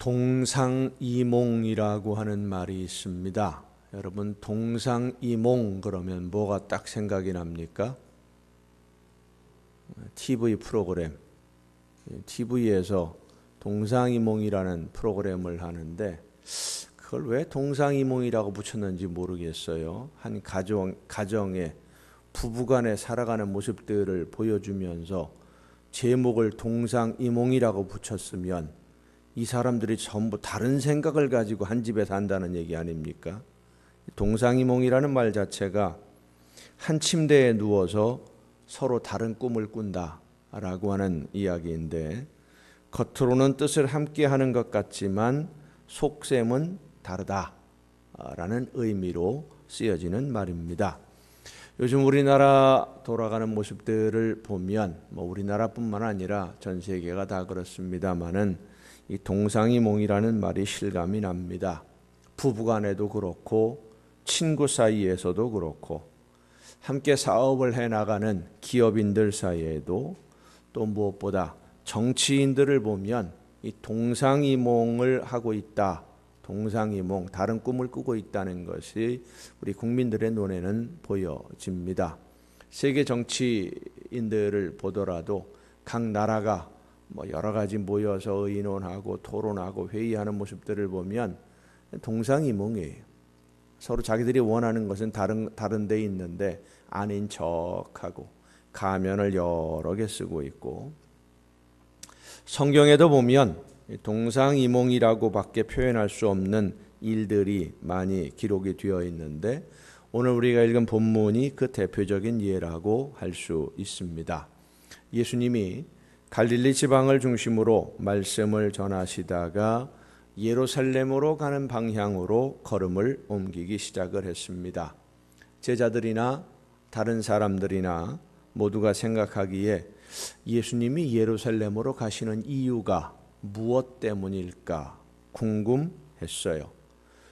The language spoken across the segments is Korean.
동상이몽이라고 하는 말이 있습니다. 여러분, 동상이몽 그러면 뭐가 딱 생각이 납니까? TV 프로그램. TV에서 동상이몽이라는 프로그램을 하는데 그걸 왜 동상이몽이라고 붙였는지 모르겠어요. 한 가정의 부부간에 살아가는 모습들을 보여주면서 제목을 동상이몽이라고 붙였으면 이 사람들이 전부 다른 생각을 가지고 한 집에 산다는 얘기 아닙니까? 동상이몽이라는 말 자체가 한 침대에 누워서 서로 다른 꿈을 꾼다라고 하는 이야기인데, 겉으로는 뜻을 함께 하는 것 같지만 속셈은 다르다라는 의미로 쓰여지는 말입니다. 요즘 우리나라 돌아가는 모습들을 보면 우리나라뿐만 아니라 전 세계가 다 그렇습니다만은 이 동상이몽이라는 말이 실감이 납니다. 부부간에도 그렇고 친구 사이에서도 그렇고 함께 사업을 해나가는 기업인들 사이에도 또 무엇보다 정치인들을 보면 이 동상이몽을 하고 있다. 동상이몽, 다른 꿈을 꾸고 있다는 것이 우리 국민들의 눈에는 보여집니다. 세계 정치인들을 보더라도 각 나라가 여러 가지 모여서 의논하고 토론하고 회의하는 모습들을 보면 동상이몽이에요. 서로 자기들이 원하는 것은 다른 데 있는데 아닌 척하고 가면을 여러 개 쓰고 있고, 성경에도 보면 동상이몽이라고밖에 표현할 수 없는 일들이 많이 기록이 되어 있는데 오늘 우리가 읽은 본문이 그 대표적인 예라고 할 수 있습니다. 예수님이 갈릴리 지방을 중심으로 말씀을 전하시다가 예루살렘으로 가는 방향으로 걸음을 옮기기 시작을 했습니다. 제자들이나 다른 사람들이나 모두가 생각하기에 예수님이 예루살렘으로 가시는 이유가 무엇 때문일까 궁금했어요.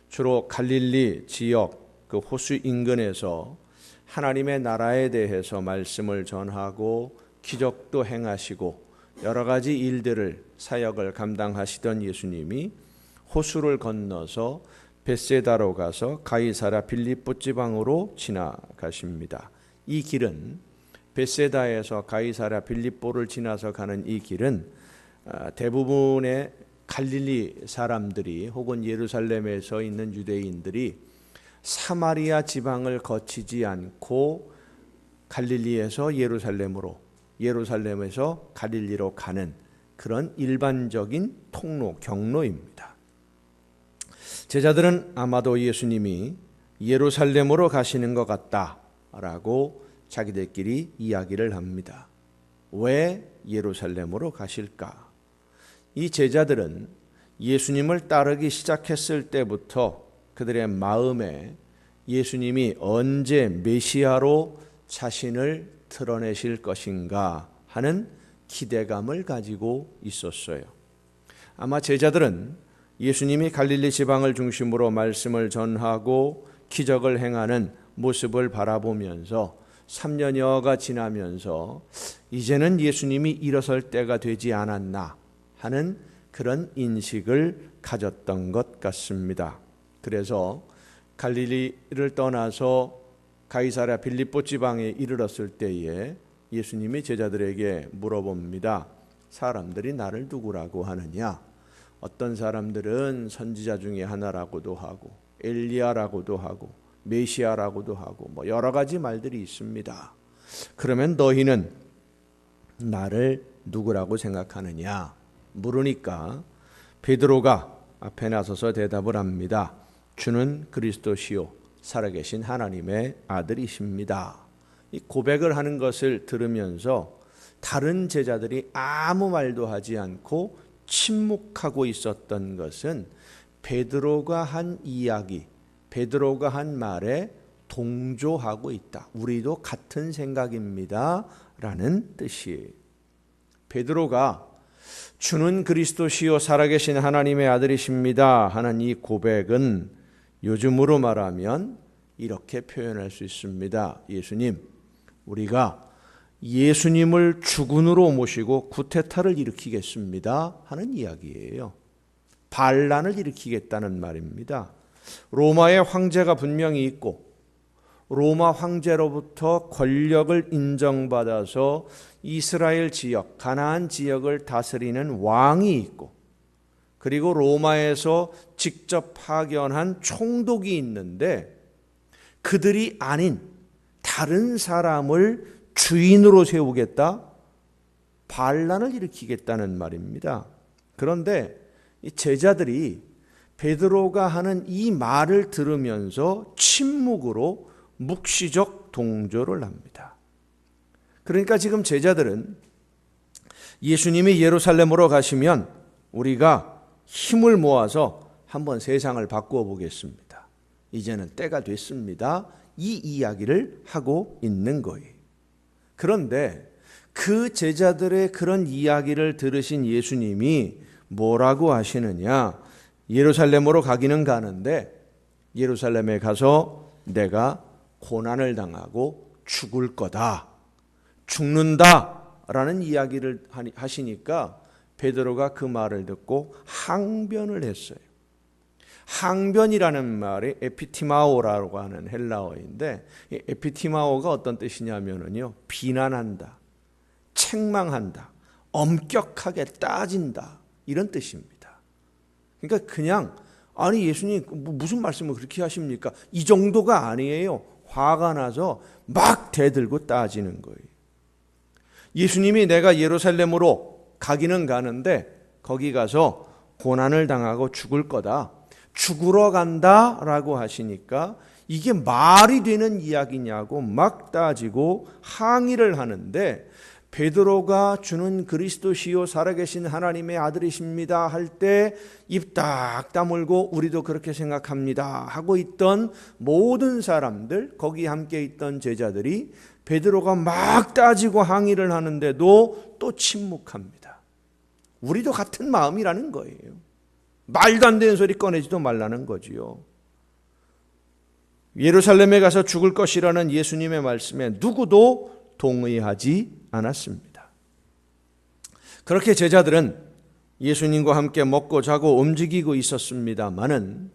주로 갈릴리 지역 그 호수 인근에서 하나님의 나라에 대해서 말씀을 전하고 기적도 행하시고 여러 가지 일들을 사역을 감당하시던 예수님이 호수를 건너서 벳세다로 가서 가이사랴 빌립보 지방으로 지나가십니다. 이 길은 벳세다에서 가이사랴 빌립보를 지나서 가는 이 길은 대부분의 갈릴리 사람들이 혹은 예루살렘에서 있는 유대인들이 사마리아 지방을 거치지 않고 갈릴리에서 예루살렘으로, 예루살렘에서 갈릴리로 가는 그런 일반적인 통로, 경로입니다. 제자들은 아마도 예수님이 예루살렘으로 가시는 것 같다라고 자기들끼리 이야기를 합니다. 왜 예루살렘으로 가실까? 이 제자들은 예수님을 따르기 시작했을 때부터 그들의 마음에 예수님이 언제 메시아로 자신을 드러내실 것인가 하는 기대감을 가지고 있었어요. 아마 제자들은 예수님이 갈릴리 지방을 중심으로 말씀을 전하고 기적을 행하는 모습을 바라보면서 3년여가 지나면서 이제는 예수님이 일어설 때가 되지 않았나 하는 그런 인식을 가졌던 것 같습니다. 그래서 갈릴리를 떠나서 가이사랴 빌립보 지방에 이르렀을 때에 예수님이 제자들에게 물어봅니다. 사람들이 나를 누구라고 하느냐? 어떤 사람들은 선지자 중에 하나라고도 하고 엘리야라고도 하고 메시아라고도 하고 여러 가지 말들이 있습니다. 그러면 너희는 나를 누구라고 생각하느냐? 물으니까 베드로가 앞에 나서서 대답을 합니다. 주는 그리스도시요 살아계신 하나님의 아들이십니다. 이 고백을 하는 것을 들으면서 다른 제자들이 아무 말도 하지 않고 침묵하고 있었던 것은 베드로가 한 이야기, 베드로가 한 말에 동조하고 있다. 우리도 같은 생각입니다 라는 뜻이에요. 베드로가 주는 그리스도시요 살아계신 하나님의 아들이십니다 하는 이 고백은 요즘으로 말하면 이렇게 표현할 수 있습니다. 예수님, 우리가 예수님을 죽은으로 모시고 구테타를 일으키겠습니다 하는 이야기예요. 반란을 일으키겠다는 말입니다. 로마의 황제가 분명히 있고 로마 황제로부터 권력을 인정받아서 이스라엘 지역, 가나안 지역을 다스리는 왕이 있고 그리고 로마에서 직접 파견한 총독이 있는데 그들이 아닌 다른 사람을 주인으로 세우겠다, 반란을 일으키겠다는 말입니다. 그런데 이 제자들이 베드로가 하는 이 말을 들으면서 침묵으로 묵시적 동조를 합니다. 그러니까 지금 제자들은 예수님이 예루살렘으로 가시면 우리가 힘을 모아서 한번 세상을 바꾸어 보겠습니다. 이제는 때가 됐습니다. 이 이야기를 하고 있는 거예요. 그런데 그 제자들의 그런 이야기를 들으신 예수님이 뭐라고 하시느냐? 예루살렘으로 가기는 가는데 예루살렘에 가서 내가 고난을 당하고 죽을 거다, 죽는다라는 이야기를 하시니까 베드로가 그 말을 듣고 항변을 했어요. 항변이라는 말이 에피티마오라고 하는 헬라어인데 에피티마오가 어떤 뜻이냐면요, 비난한다, 책망한다, 엄격하게 따진다, 이런 뜻입니다. 그러니까 그냥 아니 예수님 무슨 말씀을 그렇게 하십니까? 이 정도가 아니에요. 화가 나서 막 대들고 따지는 거예요. 예수님이 내가 예루살렘으로 가기는 가는데 거기 가서 고난을 당하고 죽을 거다, 죽으러 간다라고 하시니까 이게 말이 되는 이야기냐고 막 따지고 항의를 하는데 베드로가 주는 그리스도시요 살아계신 하나님의 아들이십니다 할 때 입 딱 다물고 우리도 그렇게 생각합니다 하고 있던 모든 사람들, 거기 함께 있던 제자들이 베드로가 막 따지고 항의를 하는데도 또 침묵합니다. 우리도 같은 마음이라는 거예요. 말도 안 되는 소리 꺼내지도 말라는 거지요. 예루살렘에 가서 죽을 것이라는 예수님의 말씀에 누구도 동의하지 않았습니다. 그렇게 제자들은 예수님과 함께 먹고 자고 움직이고 있었습니다마는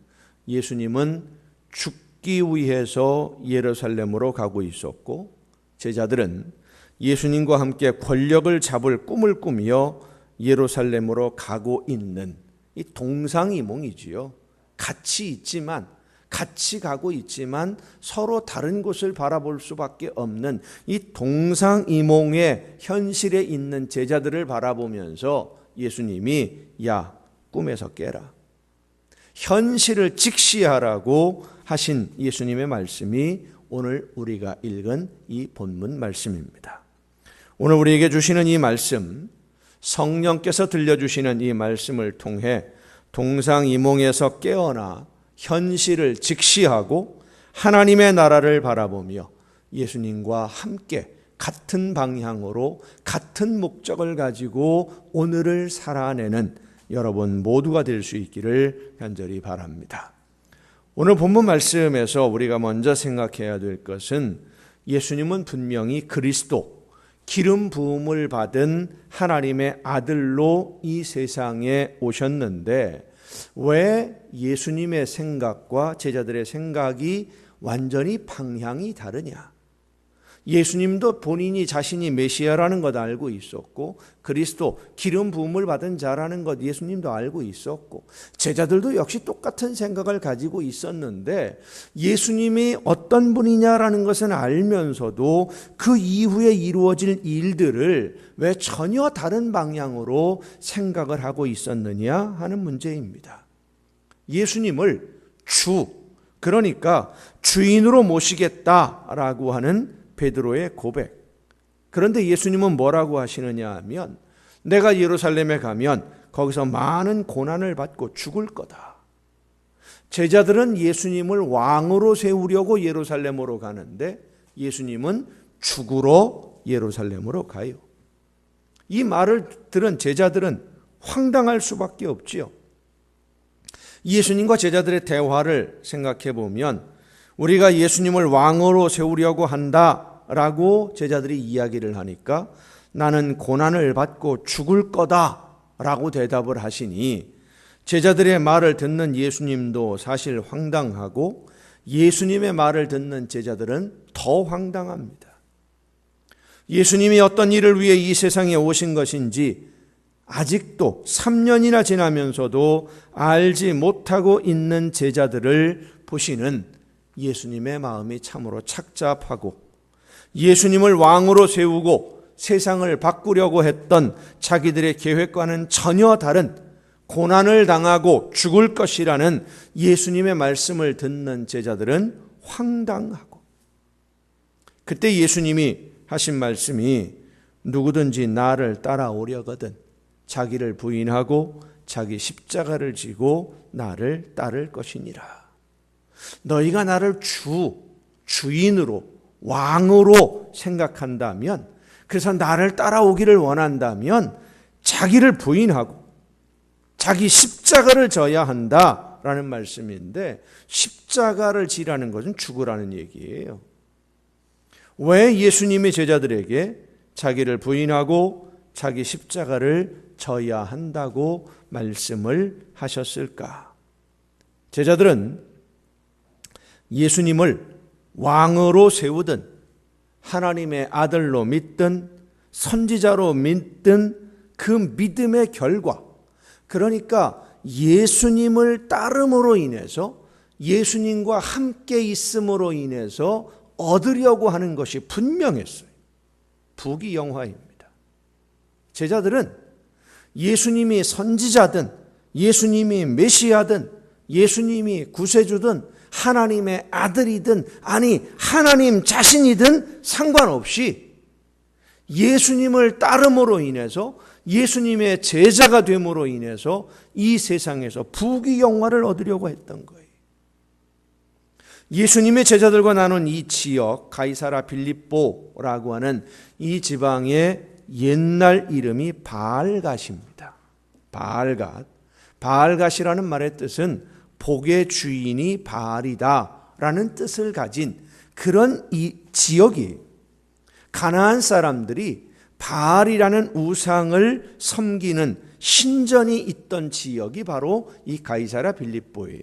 예수님은 죽기 위해서 예루살렘으로 가고 있었고 제자들은 예수님과 함께 권력을 잡을 꿈을 꾸며 예루살렘으로 가고 있는 이 동상이몽이지요. 같이 가고 있지만 서로 다른 곳을 바라볼 수밖에 없는 이 동상이몽의 현실에 있는 제자들을 바라보면서 예수님이 야, 꿈에서 깨라, 현실을 직시하라고 하신 예수님의 말씀이 오늘 우리가 읽은 이 본문 말씀입니다. 오늘 우리에게 주시는 이 말씀, 성령께서 들려주시는 이 말씀을 통해 동상이몽에서 깨어나 현실을 직시하고 하나님의 나라를 바라보며 예수님과 함께 같은 방향으로 같은 목적을 가지고 오늘을 살아내는 여러분 모두가 될 수 있기를 간절히 바랍니다. 오늘 본문 말씀에서 우리가 먼저 생각해야 될 것은 예수님은 분명히 그리스도, 기름 부음을 받은 하나님의 아들로 이 세상에 오셨는데 왜 예수님의 생각과 제자들의 생각이 완전히 방향이 다르냐? 예수님도 본인이 자신이 메시아라는 것 알고 있었고 그리스도 기름 부음을 받은 자라는 것 예수님도 알고 있었고 제자들도 역시 똑같은 생각을 가지고 있었는데 예수님이 어떤 분이냐라는 것은 알면서도 그 이후에 이루어질 일들을 왜 전혀 다른 방향으로 생각을 하고 있었느냐 하는 문제입니다. 예수님을 주, 그러니까 주인으로 모시겠다라고 하는 베드로의 고백. 그런데 예수님은 뭐라고 하시느냐 하면 내가 예루살렘에 가면 거기서 많은 고난을 받고 죽을 거다. 제자들은 예수님을 왕으로 세우려고 예루살렘으로 가는데 예수님은 죽으러 예루살렘으로 가요. 이 말을 들은 제자들은 황당할 수밖에 없지요. 예수님과 제자들의 대화를 생각해 보면 우리가 예수님을 왕으로 세우려고 한다라고 제자들이 이야기를 하니까 나는 고난을 받고 죽을 거다라고 대답을 하시니 제자들의 말을 듣는 예수님도 사실 황당하고 예수님의 말을 듣는 제자들은 더 황당합니다. 예수님이 어떤 일을 위해 이 세상에 오신 것인지 아직도 3년이나 지나면서도 알지 못하고 있는 제자들을 보시는 예수님의 마음이 참으로 착잡하고, 예수님을 왕으로 세우고 세상을 바꾸려고 했던 자기들의 계획과는 전혀 다른 고난을 당하고 죽을 것이라는 예수님의 말씀을 듣는 제자들은 황당하고, 그때 예수님이 하신 말씀이 누구든지 나를 따라오려거든 자기를 부인하고 자기 십자가를 지고 나를 따를 것이니라. 너희가 나를 주인으로 왕으로 생각한다면, 그래서 나를 따라오기를 원한다면 자기를 부인하고 자기 십자가를 져야 한다라는 말씀인데, 십자가를 지라는 것은 죽으라는 얘기예요. 왜 예수님이 제자들에게 자기를 부인하고 자기 십자가를 져야 한다고 말씀을 하셨을까? 제자들은 예수님을 왕으로 세우든 하나님의 아들로 믿든 선지자로 믿든 그 믿음의 결과, 그러니까 예수님을 따름으로 인해서, 예수님과 함께 있음으로 인해서 얻으려고 하는 것이 분명했어요. 부귀영화입니다. 제자들은 예수님이 선지자든 예수님이 메시아든 예수님이 구세주든 하나님의 아들이든 아니 하나님 자신이든 상관없이 예수님을 따름으로 인해서, 예수님의 제자가 됨으로 인해서 이 세상에서 부귀영화를 얻으려고 했던 거예요. 예수님의 제자들과 나눈 이 지역, 가이사라 빌립보라고 하는 이 지방의 옛날 이름이 바알갓입니다. 바알갓이라는 말의 뜻은 복의 주인이 바알이다라는 뜻을 가진 그런 이 지역이, 가나안 사람들이 바알이라는 우상을 섬기는 신전이 있던 지역이 바로 이 가이사라 빌립보예요.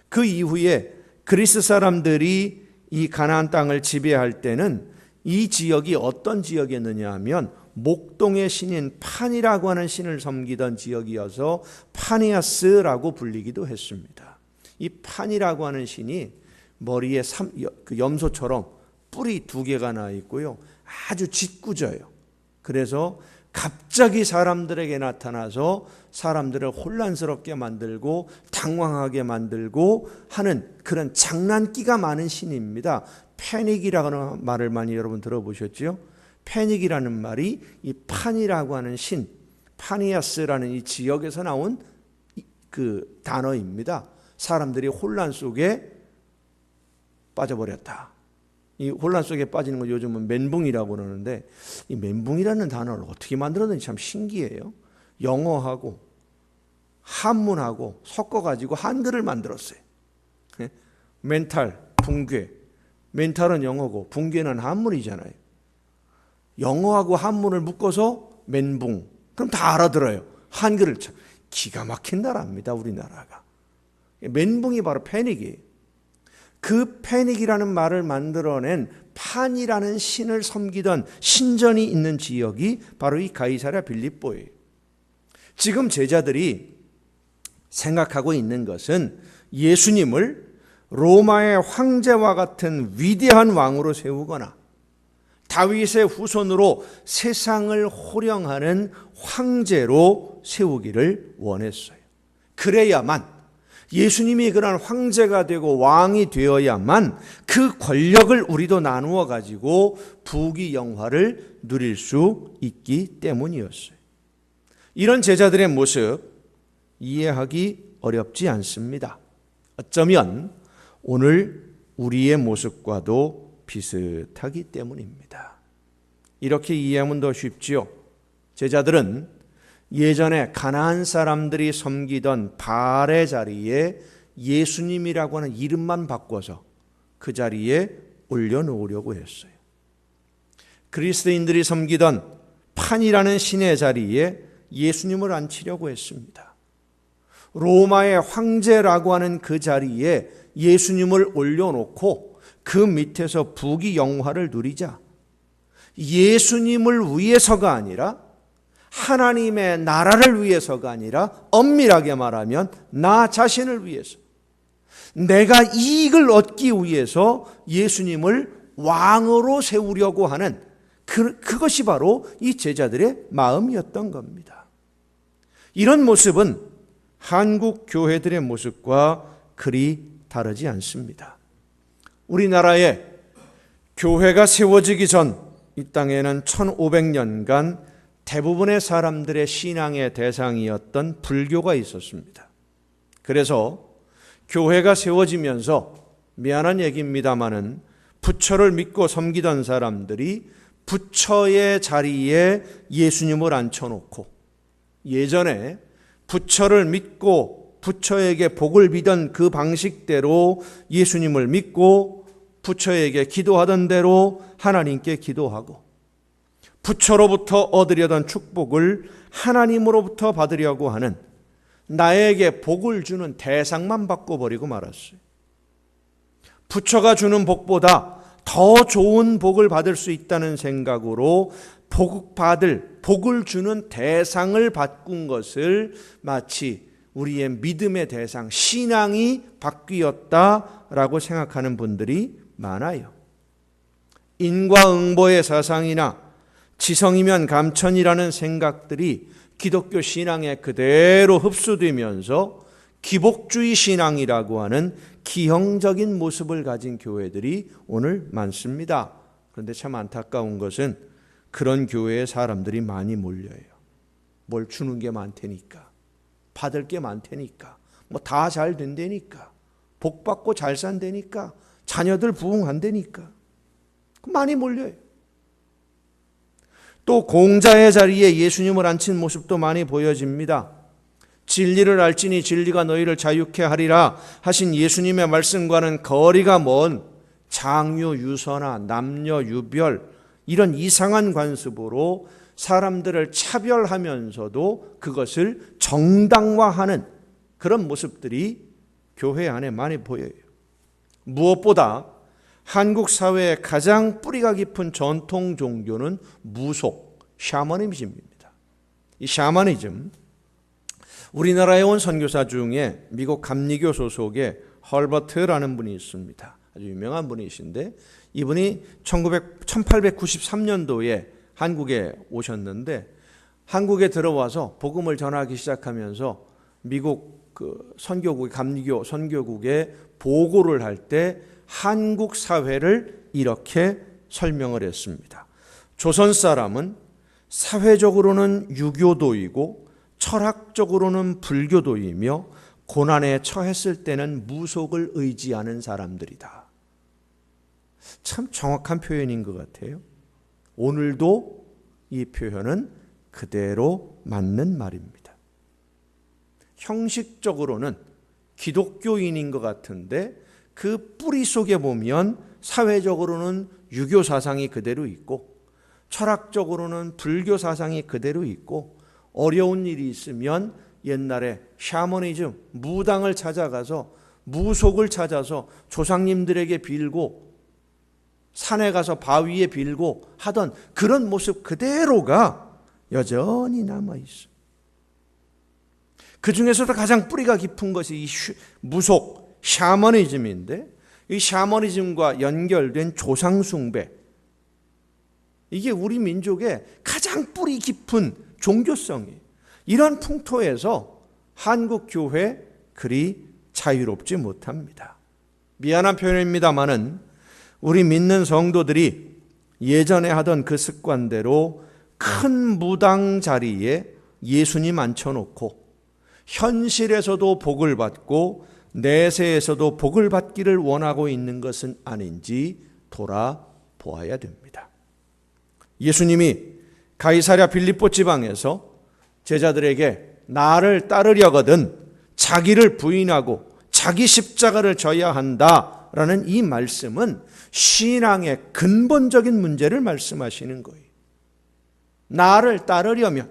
그 이후에 그리스 사람들이 이 가나안 땅을 지배할 때는 이 지역이 어떤 지역이었느냐 하면 목동의 신인 판이라고 하는 신을 섬기던 지역이어서 파니아스라고 불리기도 했습니다. 이 판이라고 하는 신이 머리에 염소처럼 뿔이 2개가 나 있고요, 아주 짓궂어요. 그래서 갑자기 사람들에게 나타나서 사람들을 혼란스럽게 만들고 당황하게 만들고 하는 그런 장난기가 많은 신입니다. 패닉이라는 말을 많이 여러분 들어보셨죠? 패닉이라는 말이 이 판이라고 하는 신, 파니아스라는 이 지역에서 나온 그 단어입니다. 사람들이 혼란 속에 빠져버렸다. 이 혼란 속에 빠지는 걸 요즘은 멘붕이라고 그러는데, 이 멘붕이라는 단어를 어떻게 만들었는지 참 신기해요. 영어하고 한문하고 섞어가지고 한글을 만들었어요. 멘탈, 붕괴. 멘탈은 영어고 붕괴는 한문이잖아요. 영어하고 한문을 묶어서 멘붕. 그럼 다 알아들어요. 한글을. 참 기가 막힌 나라입니다, 우리나라가. 멘붕이 바로 패닉이에요. 그 패닉이라는 말을 만들어낸 판이라는 신을 섬기던 신전이 있는 지역이 바로 이 가이사랴 빌립보예요. 지금 제자들이 생각하고 있는 것은 예수님을 로마의 황제와 같은 위대한 왕으로 세우거나 다윗의 후손으로 세상을 호령하는 황제로 세우기를 원했어요. 그래야만, 예수님이 그런 황제가 되고 왕이 되어야만 그 권력을 우리도 나누어 가지고 부귀영화를 누릴 수 있기 때문이었어요. 이런 제자들의 모습 이해하기 어렵지 않습니다. 어쩌면 오늘 우리의 모습과도 비슷하기 때문입니다. 이렇게 이해하면 더 쉽지요. 제자들은 예전에 가나안 사람들이 섬기던 바알의 자리에 예수님이라고 하는 이름만 바꿔서 그 자리에 올려놓으려고 했어요. 그리스도인들이 섬기던 판이라는 신의 자리에 예수님을 앉히려고 했습니다. 로마의 황제라고 하는 그 자리에 예수님을 올려놓고 그 밑에서 부귀영화를 누리자. 예수님을 위해서가 아니라 하나님의 나라를 위해서가 아니라 엄밀하게 말하면 나 자신을 위해서, 내가 이익을 얻기 위해서 예수님을 왕으로 세우려고 하는 그것이 바로 이 제자들의 마음이었던 겁니다. 이런 모습은 한국 교회들의 모습과 그리 다르지 않습니다. 우리나라에 교회가 세워지기 전 이 땅에는 1500년간 대부분의 사람들의 신앙의 대상이었던 불교가 있었습니다. 그래서 교회가 세워지면서 미안한 얘기입니다마는 부처를 믿고 섬기던 사람들이 부처의 자리에 예수님을 앉혀놓고, 예전에 부처를 믿고 부처에게 복을 비던 그 방식대로 예수님을 믿고 부처에게 기도하던 대로 하나님께 기도하고, 부처로부터 얻으려던 축복을 하나님으로부터 받으려고 하는, 나에게 복을 주는 대상만 바꿔버리고 말았어요. 부처가 주는 복보다 더 좋은 복을 받을 수 있다는 생각으로 복을 주는 대상을 바꾼 것을 마치 우리의 믿음의 대상, 신앙이 바뀌었다라고 생각하는 분들이 많아요. 인과응보의 사상이나 지성이면 감천이라는 생각들이 기독교 신앙에 그대로 흡수되면서 기복주의 신앙이라고 하는 기형적인 모습을 가진 교회들이 오늘 많습니다. 그런데 참 안타까운 것은 그런 교회에 사람들이 많이 몰려요. 뭘 주는 게 많다니까, 받을 게 많다니까, 뭐 다 잘 된다니까, 복 받고 잘 산다니까, 자녀들 부흥한다니까 많이 몰려요. 또 공자의 자리에 예수님을 앉힌 모습도 많이 보여집니다. 진리를 알지니 진리가 너희를 자유케 하리라 하신 예수님의 말씀과는 거리가 먼 장유 유서나 남녀 유별, 이런 이상한 관습으로 사람들을 차별하면서도 그것을 정당화하는 그런 모습들이 교회 안에 많이 보여요. 무엇보다 한국 사회의 가장 뿌리가 깊은 전통 종교는 무속, 샤머니즘입니다. 이 샤머니즘, 우리나라에 온 선교사 중에 미국 감리교 소속의 헐버트라는 분이 있습니다. 아주 유명한 분이신데, 이분이 1893년도에 한국에 오셨는데, 한국에 들어와서 복음을 전하기 시작하면서 미국 선교국, 감리교 선교국에 보고를 할 때 한국 사회를 이렇게 설명을 했습니다. 조선 사람은 사회적으로는 유교도이고 철학적으로는 불교도이며 고난에 처했을 때는 무속을 의지하는 사람들이다. 참 정확한 표현인 것 같아요. 오늘도 이 표현은 그대로 맞는 말입니다. 형식적으로는 기독교인인 것 같은데 그 뿌리 속에 보면 사회적으로는 유교 사상이 그대로 있고 철학적으로는 불교 사상이 그대로 있고, 어려운 일이 있으면 옛날에 샤머니즘, 무당을 찾아가서 무속을 찾아서 조상님들에게 빌고 산에 가서 바위에 빌고 하던 그런 모습 그대로가 여전히 남아있어. 그 중에서도 가장 뿌리가 깊은 것이 이 무속, 샤머니즘인데, 이 샤머니즘과 연결된 조상숭배, 이게 우리 민족의 가장 뿌리 깊은 종교성이에요. 이런 풍토에서 한국 교회 그리 자유롭지 못합니다. 미안한 표현입니다마는 우리 믿는 성도들이 예전에 하던 그 습관대로 큰 무당 자리에 예수님 앉혀놓고 현실에서도 복을 받고 내세에서도 복을 받기를 원하고 있는 것은 아닌지 돌아보아야 됩니다. 예수님이 가이사랴 빌립보 지방에서 제자들에게 나를 따르려거든 자기를 부인하고 자기 십자가를 져야 한다라는 이 말씀은 신앙의 근본적인 문제를 말씀하시는 거예요. 나를 따르려면,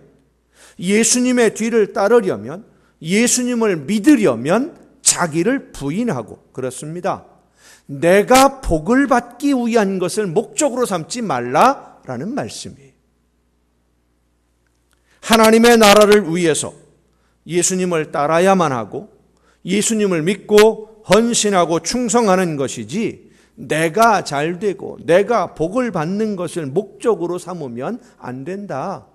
예수님의 뒤를 따르려면 예수님을 믿으려면 자기를 부인하고, 그렇습니다. 내가 복을 받기 위한 것을 목적으로 삼지 말라라는 말씀이에요. 하나님의 나라를 위해서 예수님을 따라야만 하고 예수님을 믿고 헌신하고 충성하는 것이지, 내가 잘 되고 내가 복을 받는 것을 목적으로 삼으면 안 된다.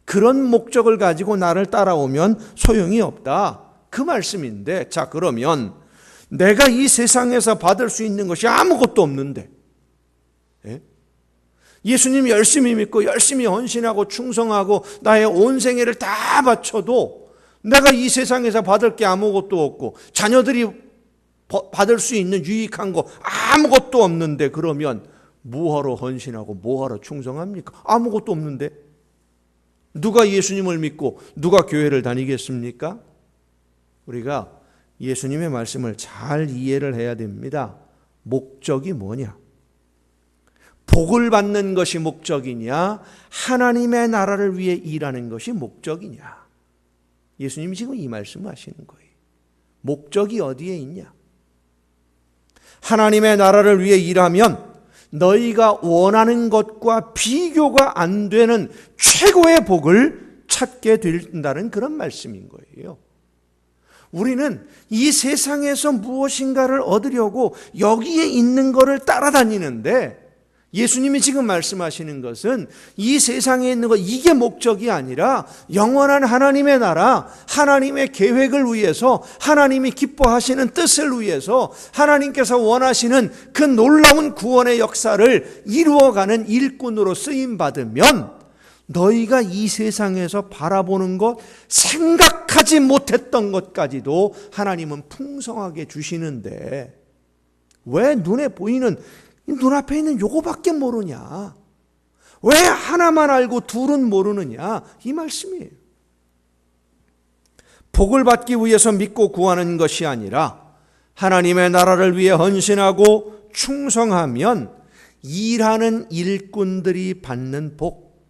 그런 목적을 가지고 나를 따라오면 소용이 없다. 그 말씀인데, 자, 그러면 내가 이 세상에서 받을 수 있는 것이 아무것도 없는데, 예수님 열심히 믿고 열심히 헌신하고 충성하고 나의 온 생애를 다 바쳐도 내가 이 세상에서 받을 게 아무것도 없고 자녀들이 받을 수 있는 유익한 거 아무것도 없는데, 그러면 뭐하러 헌신하고 뭐하러 충성합니까? 아무것도 없는데 누가 예수님을 믿고 누가 교회를 다니겠습니까? 우리가 예수님의 말씀을 잘 이해를 해야 됩니다. 목적이 뭐냐? 복을 받는 것이 목적이냐? 하나님의 나라를 위해 일하는 것이 목적이냐? 예수님이 지금 이 말씀을 하시는 거예요. 목적이 어디에 있냐? 하나님의 나라를 위해 일하면 너희가 원하는 것과 비교가 안 되는 최고의 복을 찾게 된다는 그런 말씀인 거예요. 우리는 이 세상에서 무엇인가를 얻으려고 여기에 있는 것을 따라다니는데, 예수님이 지금 말씀하시는 것은 이 세상에 있는 것, 이게 목적이 아니라 영원한 하나님의 나라, 하나님의 계획을 위해서, 하나님이 기뻐하시는 뜻을 위해서, 하나님께서 원하시는 그 놀라운 구원의 역사를 이루어가는 일꾼으로 쓰임받으면 너희가 이 세상에서 바라보는 것, 생각하지 못했던 것까지도 하나님은 풍성하게 주시는데, 왜 눈에 보이는, 눈앞에 있는 요거밖에 모르냐? 왜 하나만 알고 둘은 모르느냐? 이 말씀이에요. 복을 받기 위해서 믿고 구하는 것이 아니라 하나님의 나라를 위해 헌신하고 충성하면 일하는 일꾼들이 받는 복,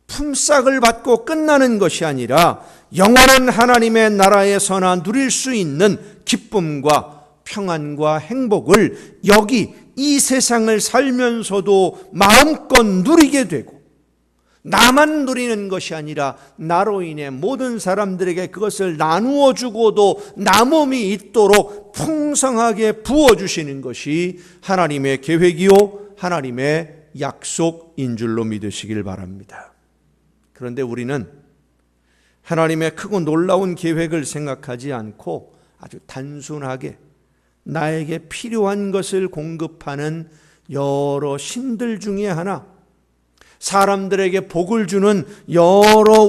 품삯을 받고 끝나는 것이 아니라 영원한 하나님의 나라에서나 누릴 수 있는 기쁨과 평안과 행복을 여기 이 세상을 살면서도 마음껏 누리게 되고, 나만 누리는 것이 아니라 나로 인해 모든 사람들에게 그것을 나누어 주고도 남음이 있도록 풍성하게 부어주시는 것이 하나님의 계획이요 하나님의 약속인 줄로 믿으시길 바랍니다. 그런데 우리는 하나님의 크고 놀라운 계획을 생각하지 않고 아주 단순하게 나에게 필요한 것을 공급하는 여러 신들 중에 하나, 사람들에게 복을 주는 여러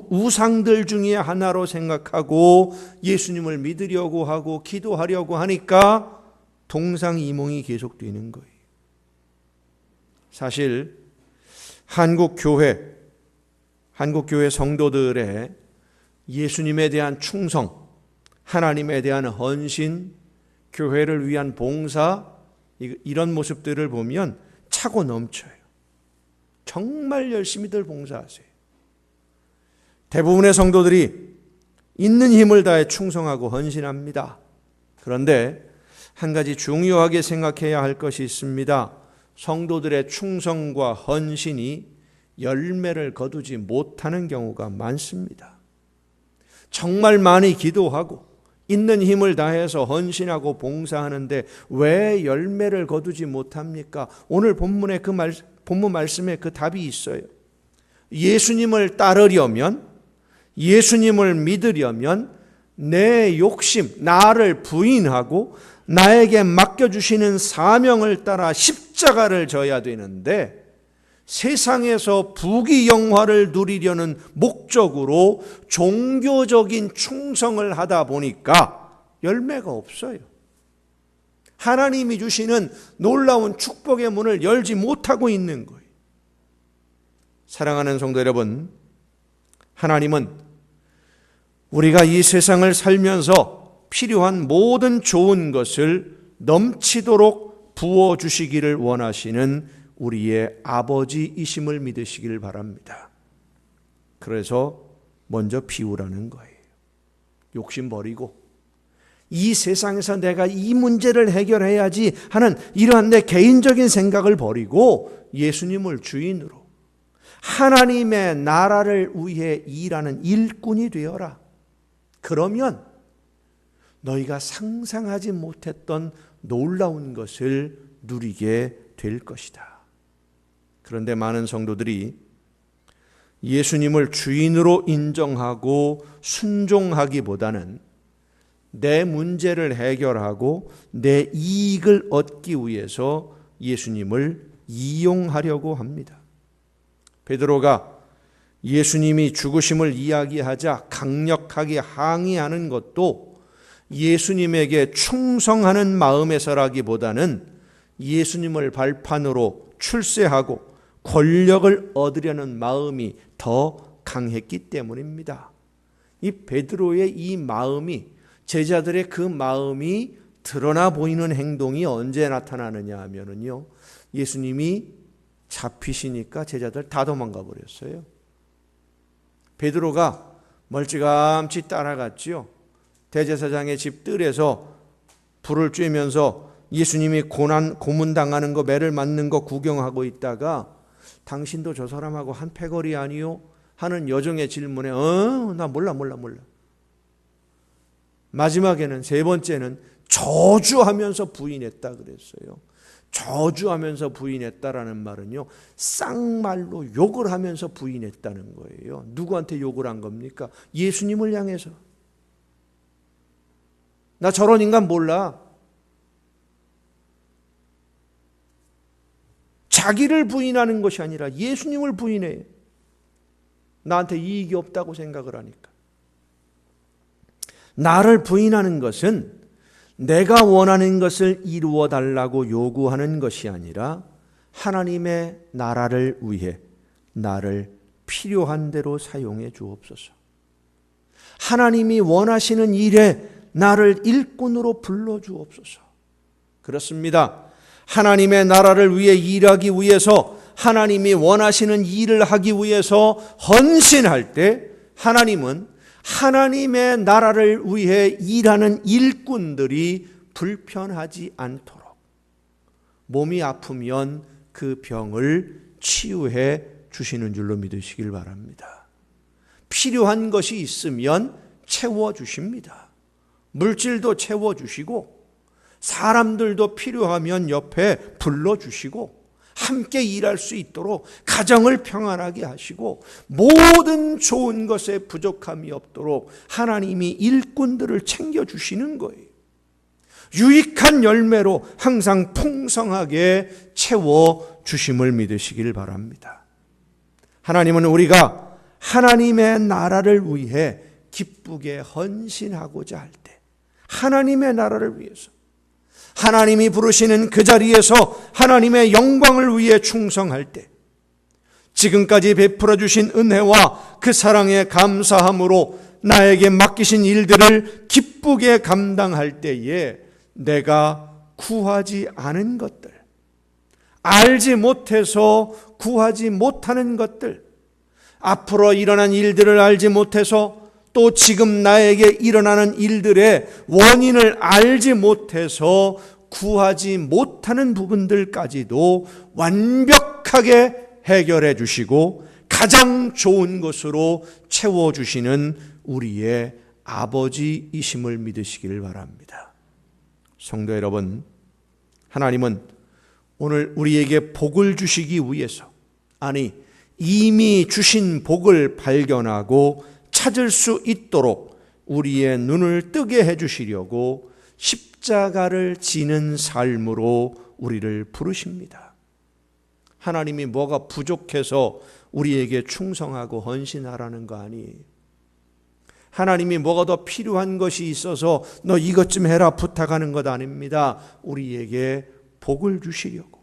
우상들 중에 하나로 생각하고 예수님을 믿으려고 하고 기도하려고 하니까 동상이몽이 계속되는 거예요. 사실 한국 교회 성도들의 예수님에 대한 충성, 하나님에 대한 헌신, 교회를 위한 봉사, 이런 모습들을 보면 차고 넘쳐요. 정말 열심히들 봉사하세요. 대부분의 성도들이 있는 힘을 다해 충성하고 헌신합니다. 그런데 한 가지 중요하게 생각해야 할 것이 있습니다. 성도들의 충성과 헌신이 열매를 거두지 못하는 경우가 많습니다. 정말 많이 기도하고 있는 힘을 다해서 헌신하고 봉사하는데 왜 열매를 거두지 못합니까? 오늘 본문의 본문 말씀에 그 답이 있어요. 예수님을 따르려면, 예수님을 믿으려면 내 욕심, 나를 부인하고 나에게 맡겨주시는 사명을 따라 십자가를 져야 되는데, 세상에서 부귀영화를 누리려는 목적으로 종교적인 충성을 하다 보니까 열매가 없어요. 하나님이 주시는 놀라운 축복의 문을 열지 못하고 있는 거예요. 사랑하는 성도 여러분, 하나님은 우리가 이 세상을 살면서 필요한 모든 좋은 것을 넘치도록 부어주시기를 원하시는 우리의 아버지이심을 믿으시길 바랍니다. 그래서 먼저 비우라는 거예요. 욕심 버리고 이 세상에서 내가 이 문제를 해결해야지 하는 이러한 내 개인적인 생각을 버리고 예수님을 주인으로 하나님의 나라를 위해 일하는 일꾼이 되어라. 그러면 너희가 상상하지 못했던 놀라운 것을 누리게 될 것이다. 그런데 많은 성도들이 예수님을 주인으로 인정하고 순종하기보다는 내 문제를 해결하고 내 이익을 얻기 위해서 예수님을 이용하려고 합니다. 베드로가 예수님이 죽으심을 이야기하자 강력하게 항의하는 것도 예수님에게 충성하는 마음에서라기보다는 예수님을 발판으로 출세하고 권력을 얻으려는 마음이 더 강했기 때문입니다. 이 베드로의 이 마음이, 제자들의 그 마음이 드러나 보이는 행동이 언제 나타나느냐 하면은요, 예수님이 잡히시니까 제자들 다 도망가 버렸어요. 베드로가 멀찌감치 따라갔지요. 대제사장의 집 뜰에서 불을 쬐면서 예수님이 고문당하는 거, 매를 맞는 거 구경하고 있다가 당신도 저 사람하고 한 패거리 아니요? 하는 여종의 질문에 나 몰라. 마지막에는 세 번째는 저주하면서 부인했다 그랬어요. 저주하면서 부인했다라는 말은요, 쌍말로 욕을 하면서 부인했다는 거예요. 누구한테 욕을 한 겁니까? 예수님을 향해서. 나 저런 인간 몰라. 자기를 부인하는 것이 아니라 예수님을 부인해. 나한테 이익이 없다고 생각을 하니까. 나를 부인하는 것은 내가 원하는 것을 이루어 달라고 요구하는 것이 아니라 하나님의 나라를 위해 나를 필요한 대로 사용해 주옵소서. 하나님이 원하시는 일에 나를 일꾼으로 불러 주옵소서. 그렇습니다. 하나님의 나라를 위해 일하기 위해서, 하나님이 원하시는 일을 하기 위해서 헌신할 때 하나님은 하나님의 나라를 위해 일하는 일꾼들이 불편하지 않도록 몸이 아프면 그 병을 치유해 주시는 줄로 믿으시길 바랍니다. 필요한 것이 있으면 채워주십니다. 물질도 채워주시고 사람들도 필요하면 옆에 불러주시고 함께 일할 수 있도록 가정을 평안하게 하시고 모든 좋은 것에 부족함이 없도록 하나님이 일꾼들을 챙겨주시는 거예요. 유익한 열매로 항상 풍성하게 채워주심을 믿으시길 바랍니다. 하나님은 우리가 하나님의 나라를 위해 기쁘게 헌신하고자 할 때, 하나님의 나라를 위해서 하나님이 부르시는 그 자리에서 하나님의 영광을 위해 충성할 때, 지금까지 베풀어 주신 은혜와 그 사랑에 감사함으로 나에게 맡기신 일들을 기쁘게 감당할 때에 내가 구하지 않은 것들, 알지 못해서 구하지 못하는 것들, 앞으로 일어난 일들을 알지 못해서 또 지금 나에게 일어나는 일들의 원인을 알지 못해서 구하지 못하는 부분들까지도 완벽하게 해결해 주시고 가장 좋은 것으로 채워주시는 우리의 아버지이심을 믿으시기를 바랍니다. 성도 여러분, 하나님은 오늘 우리에게 복을 주시기 위해서, 아니 이미 주신 복을 발견하고 찾을 수 있도록 우리의 눈을 뜨게 해주시려고 십자가를 지는 삶으로 우리를 부르십니다. 하나님이 뭐가 부족해서 우리에게 충성하고 헌신하라는 거 아니에요. 하나님이 뭐가 더 필요한 것이 있어서 너 이것 좀 해라 부탁하는 것 아닙니다. 우리에게 복을 주시려고,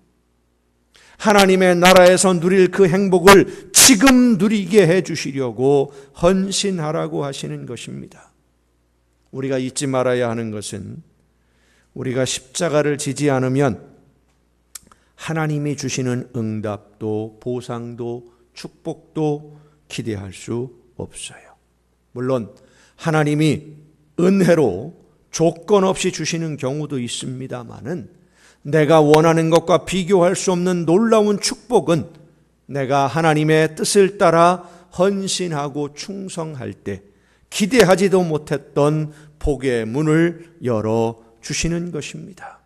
하나님의 나라에서 누릴 그 행복을 지금 누리게 해주시려고 헌신하라고 하시는 것입니다. 우리가 잊지 말아야 하는 것은 우리가 십자가를 지지 않으면 하나님이 주시는 응답도 보상도 축복도 기대할 수 없어요. 물론 하나님이 은혜로 조건 없이 주시는 경우도 있습니다마는 내가 원하는 것과 비교할 수 없는 놀라운 축복은 내가 하나님의 뜻을 따라 헌신하고 충성할 때 기대하지도 못했던 복의 문을 열어 주시는 것입니다.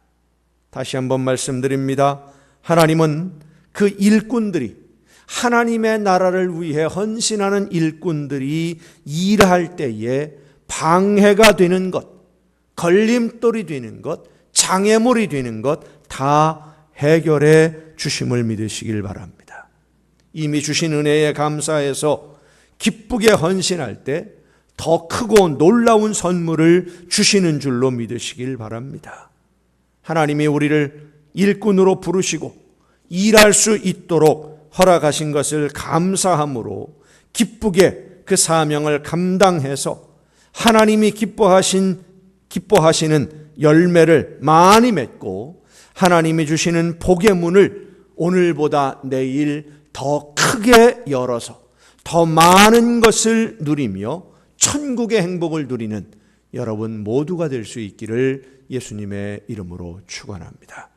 다시 한번 말씀드립니다. 하나님은 그 일꾼들이, 하나님의 나라를 위해 헌신하는 일꾼들이 일할 때에 방해가 되는 것, 걸림돌이 되는 것, 장애물이 되는 것 다 해결해 주심을 믿으시길 바랍니다. 이미 주신 은혜에 감사해서 기쁘게 헌신할 때 더 크고 놀라운 선물을 주시는 줄로 믿으시길 바랍니다. 하나님이 우리를 일꾼으로 부르시고 일할 수 있도록 허락하신 것을 감사함으로 기쁘게 그 사명을 감당해서 하나님이 기뻐하시는 열매를 많이 맺고 하나님이 주시는 복의 문을 오늘보다 내일 더 크게 열어서 더 많은 것을 누리며 천국의 행복을 누리는 여러분 모두가 될 수 있기를 예수님의 이름으로 축원합니다.